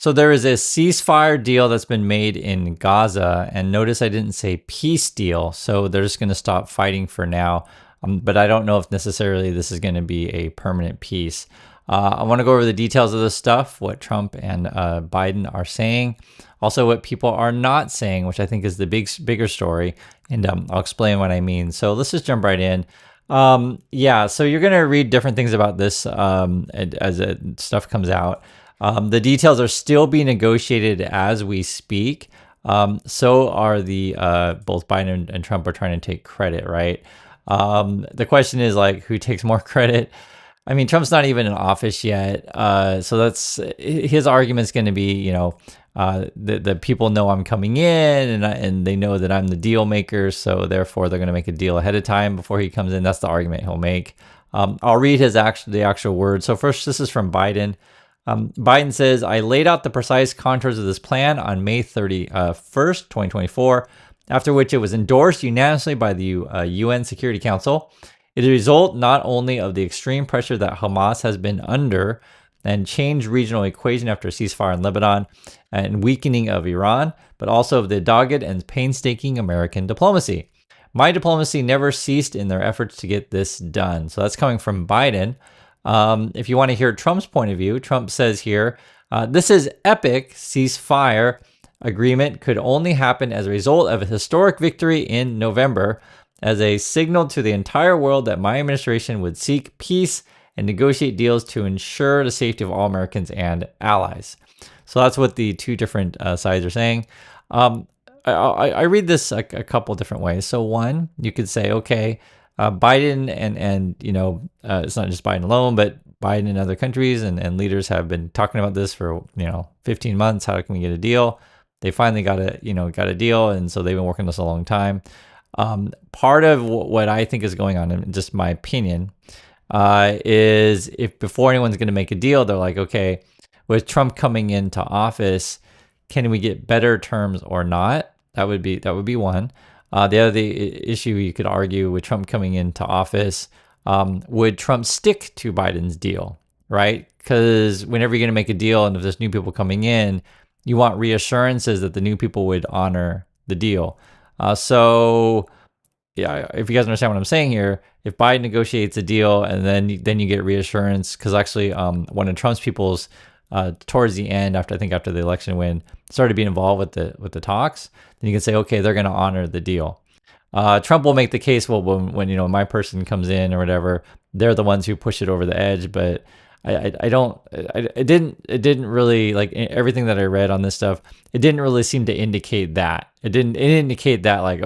So there is a ceasefire deal that's been made in Gaza, and notice I didn't say peace deal, so they're just going to stop fighting for now. But I don't know if necessarily this is going to be a permanent peace. I want to go over the details of this stuff, what Trump and Biden are saying, also what people are not saying, which I think is the bigger story, and I'll explain what I mean. So let's just jump right in. Yeah, so you're going to read different things about this as stuff comes out. The details are still being negotiated as we speak. So are both Biden and Trump are trying to take credit, right? The question is like, who takes more credit? I mean, Trump's not even in office yet. So that's his argument's going to be, the people know I'm coming in and they know that I'm the deal maker. So therefore they're going to make a deal ahead of time before he comes in. That's the argument he'll make. I'll read the actual words. So first, this is from Biden. Biden says, I laid out the precise contours of this plan on May 31st, 2024, after which it was endorsed unanimously by the UN Security Council. It is a result not only of the extreme pressure that Hamas has been under and changed regional equation after a ceasefire in Lebanon and weakening of Iran, but also of the dogged and painstaking American diplomacy. My diplomacy never ceased in their efforts to get this done. So that's coming from Biden. If you want to hear Trump's point of view, Trump says here, this is epic ceasefire agreement could only happen as a result of a historic victory in November, as a signal to the entire world that my administration would seek peace and negotiate deals to ensure the safety of all Americans and allies. So that's what the two different sides are saying. I read this a couple different ways. So one, you could say, okay, Biden and it's not just Biden alone, but Biden and other countries and leaders have been talking about this for 15 months. How can we get a deal? They finally got a deal, and so they've been working this a long time. Part of what I think is going on, in just my opinion, is if before anyone's going to make a deal, they're like, okay, with Trump coming into office, can we get better terms or not? That would be one. The other issue you could argue with Trump coming into office, would Trump stick to Biden's deal, right? Because whenever you're going to make a deal and if there's new people coming in, you want reassurances that the new people would honor the deal. So yeah, if you guys understand what I'm saying here, if Biden negotiates a deal and then you get reassurance, because actually one of Trump's people's towards the end, after the election win, started being involved with the talks, then you can say, okay, they're going to honor the deal. Trump will make the case, well, when my person comes in or whatever, they're the ones who push it over the edge. But it didn't really, like, everything that I read on this stuff, it didn't really seem to indicate that. It didn't indicate that, like,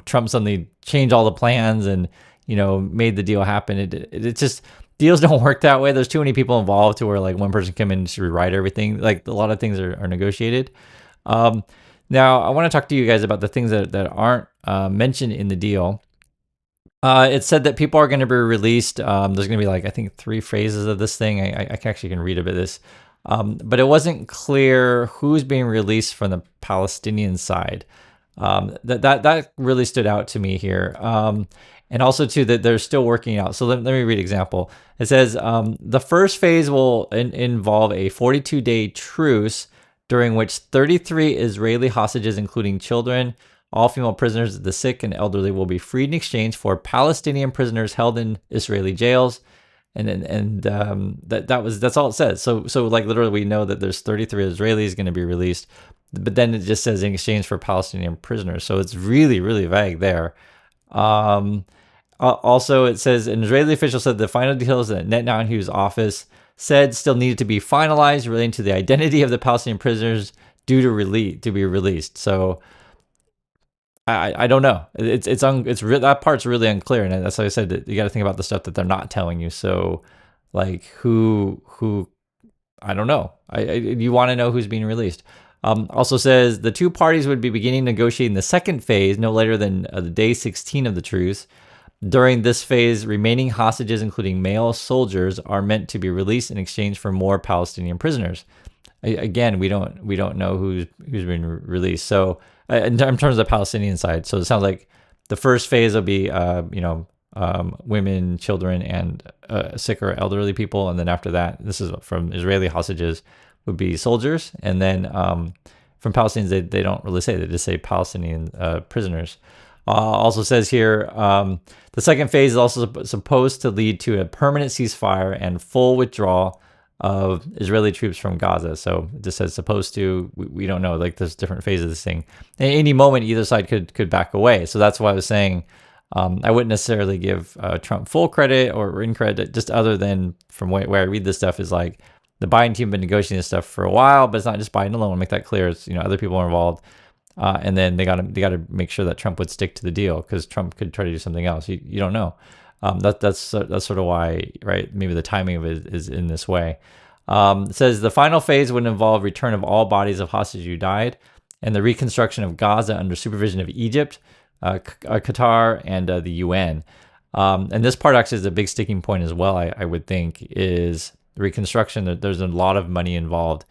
Trump suddenly changed all the plans and made the deal happen. It just, deals don't work that way. There's too many people involved to where like one person come in and just rewrite everything. Like a lot of things are negotiated. Now I want to talk to you guys about the things that aren't mentioned in the deal. It said that people are going to be released. There's going to be like, I think 3 phases of this thing. I actually can read a bit of this. But it wasn't clear who's being released from the Palestinian side. That really stood out to me here. And also too that they're still working out. So let me read an example. It says the first phase will involve a 42-day truce during which 33 Israeli hostages, including children, all female prisoners, the sick and elderly, will be freed in exchange for Palestinian prisoners held in Israeli jails. That's all it says. So like literally we know that there's 33 Israelis going to be released, but then it just says in exchange for Palestinian prisoners. So it's really, really vague there. Also, it says an Israeli official said the final details that Netanyahu's office said still needed to be finalized relating to the identity of the Palestinian prisoners due to be released. So I don't know. That part's really unclear, and that's why I said that you got to think about the stuff that they're not telling you. So, like who I don't know. You want to know who's being released. Also says the two parties would be beginning negotiating the second phase no later than the day 16 of the truce. During this phase, remaining hostages, including male soldiers, are meant to be released in exchange for more Palestinian prisoners. Again, we don't know who's been released. So in terms of the Palestinian side, so it sounds like the first phase will be women, children, and sick or elderly people, and then after that, this is from Israeli hostages, would be soldiers, and then from Palestinians they don't really say, they just say Palestinian prisoners. Also says here, the second phase is also supposed to lead to a permanent ceasefire and full withdrawal of Israeli troops from Gaza. So it just says supposed to. We don't know. Like, there's different phases of this thing. At any moment, either side could back away. So that's why I was saying I wouldn't necessarily give Trump full credit or in credit, just other than from where I read this stuff is like the Biden team have been negotiating this stuff for a while, but it's not just Biden alone. I'll make that clear. It's, other people are involved. And then they got to make sure that Trump would stick to the deal, because Trump could try to do something else. You don't know. That's sort of why, right? Maybe the timing of it is in this way. It says the final phase would involve return of all bodies of hostages who died and the reconstruction of Gaza under supervision of Egypt, Qatar, and the UN. And this part actually is a big sticking point as well, I would think, is reconstruction. There's a lot of money involved.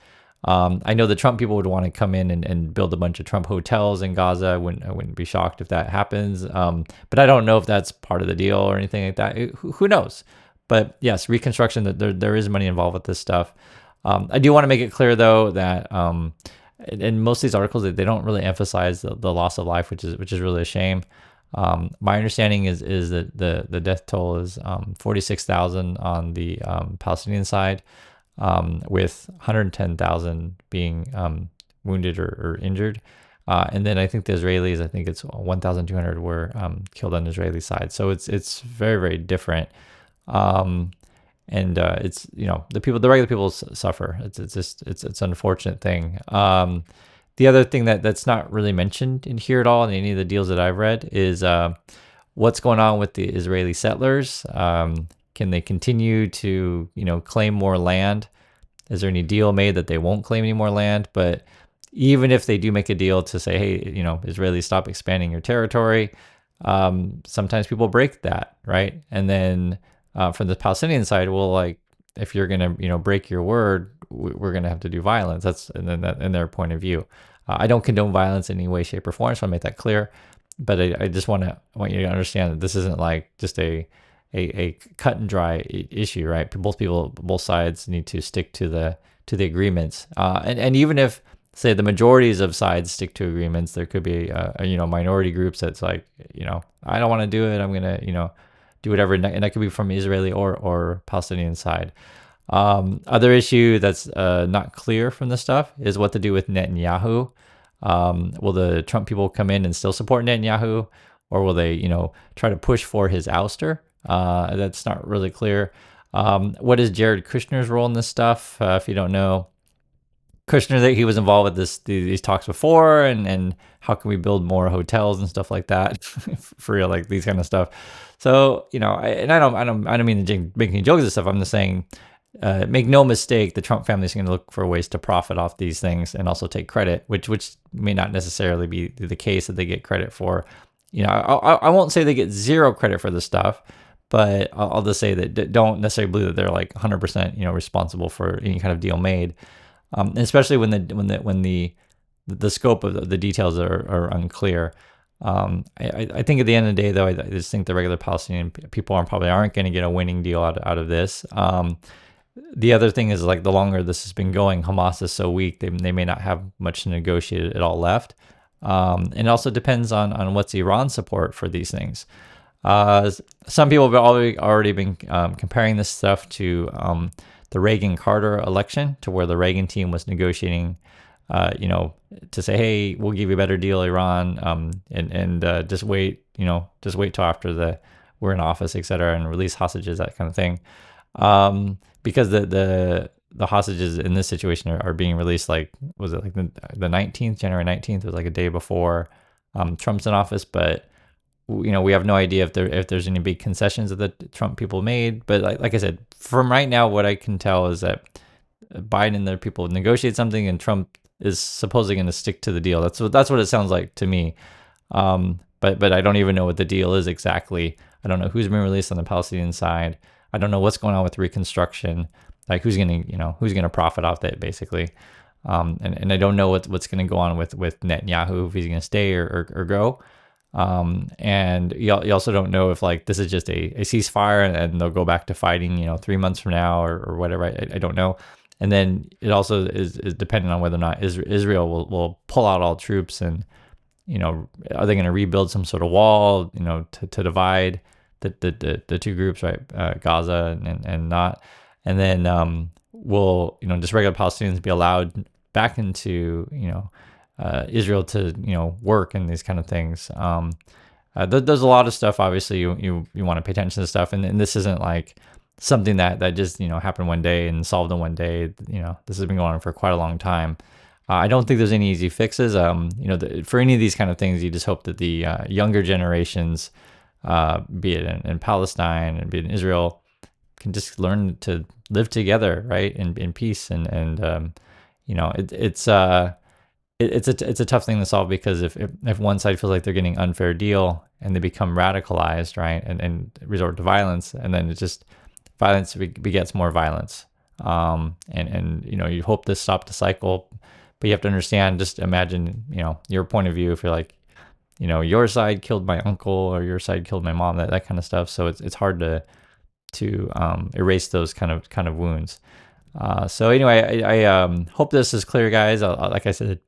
I know the Trump people would want to come in and build a bunch of Trump hotels in Gaza. I wouldn't be shocked if that happens. But I don't know if that's part of the deal or anything like that. Who knows? But yes, reconstruction, there is money involved with this stuff. I do want to make it clear, though, that in most of these articles, they don't really emphasize the loss of life, which is really a shame. My understanding is that the death toll is 46,000 on the Palestinian side, with 110,000 being wounded or injured. And then I think the Israelis, I think it's 1,200 were killed on the Israeli side. So it's very, very different. And it's, the regular people suffer. It's an unfortunate thing. The other thing that's not really mentioned in here at all in any of the deals that I've read is what's going on with the Israeli settlers. Can they continue to, claim more land? Is there any deal made that they won't claim any more land? But even if they do make a deal to say, hey, Israelis, stop expanding your territory, sometimes people break that, right? And then from the Palestinian side, well, like, if you're gonna, break your word, we're gonna have to do violence. That's in their point of view. I don't condone violence in any way, shape, or form. So I make that clear. But I just want you to understand that this isn't like just a cut and dry issue, right? Both sides need to stick to the agreements. And even if, say, the majorities of sides stick to agreements, there could be minority groups that's like, I don't want to do it. I'm gonna do whatever, and that could be from Israeli or Palestinian side. Other issue that's not clear from this stuff is what to do with Netanyahu. Will the Trump people come in and still support Netanyahu, or will they, try to push for his ouster? That's not really clear. What is Jared Kushner's role in this stuff? If you don't know, Kushner, that he was involved with these talks before, and how can we build more hotels and stuff like that for real, like these kind of stuff. So I don't mean to make any jokes and stuff. I'm just saying, make no mistake, the Trump family is going to look for ways to profit off these things and also take credit, which may not necessarily be the case that they get credit for. I won't say they get zero credit for this stuff, but I'll just say that don't necessarily believe that they're like 100% responsible for any kind of deal made. And especially when the scope of the details are unclear. I think at the end of the day, though, I just think the regular Palestinian people probably aren't going to get a winning deal out of this. The other thing is, like, the longer this has been going, Hamas is so weak, they may not have much to negotiate at all left. And it also depends on what's Iran's support for these things. Some people have already been comparing this stuff to the Reagan-Carter election, to where the Reagan team was negotiating, to say, hey, we'll give you a better deal, Iran, and just wait till after we're in office, et cetera, and release hostages, that kind of thing. Because the hostages in this situation are being released, like, was it like the 19th, January 19th, was like a day before Trump's in office, but we have no idea if there's any big concessions that the Trump people made. But like I said, from right now, what I can tell is that Biden and their people negotiate something, and Trump is supposedly going to stick to the deal. That's what it sounds like to me. But I don't even know what the deal is exactly. I don't know who's been released on the Palestinian side. I don't know what's going on with Reconstruction. Like, who's gonna profit off that, basically. And I don't know what's gonna go on with Netanyahu, if he's gonna stay or go. And you also don't know if, like, this is just a ceasefire and they'll go back to fighting, 3 months from now or whatever. I don't know. And then it also is dependent on whether or not Israel will pull out all troops, and are they going to rebuild some sort of wall, to divide the two groups, right? Gaza and not. And then will just regular Palestinians be allowed back into Israel to work and these kind of things. There's a lot of stuff. Obviously, you want to pay attention to stuff, and this isn't like something that just happened one day and solved in one day. This has been going on for quite a long time. I don't think there's any easy fixes. For any of these kind of things, you just hope that the younger generations, be it in Palestine and be it in Israel, can just learn to live together, right, in peace. It's a tough thing to solve, because if one side feels like they're getting an unfair deal and they become radicalized, right, and resort to violence, and then violence begets more violence. You hope to stop the cycle, but you have to understand. Just imagine, your point of view. If you're like, your side killed my uncle or your side killed my mom, that kind of stuff. So it's hard to erase those kind of wounds. So anyway, I hope this is clear, guys. Like I said,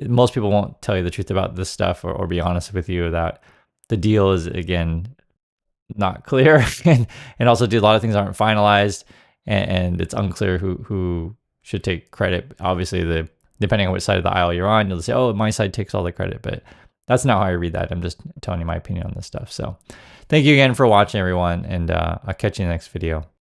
most people won't tell you the truth about this stuff, or be honest with you that the deal is, again, not clear, and also a lot of things aren't finalized, and it's unclear who should take credit. Obviously, depending on which side of the aisle you're on, you'll say, oh, my side takes all the credit, but that's not how I read that. I'm just telling you my opinion on this stuff. So thank you again for watching, everyone, and I'll catch you in the next video.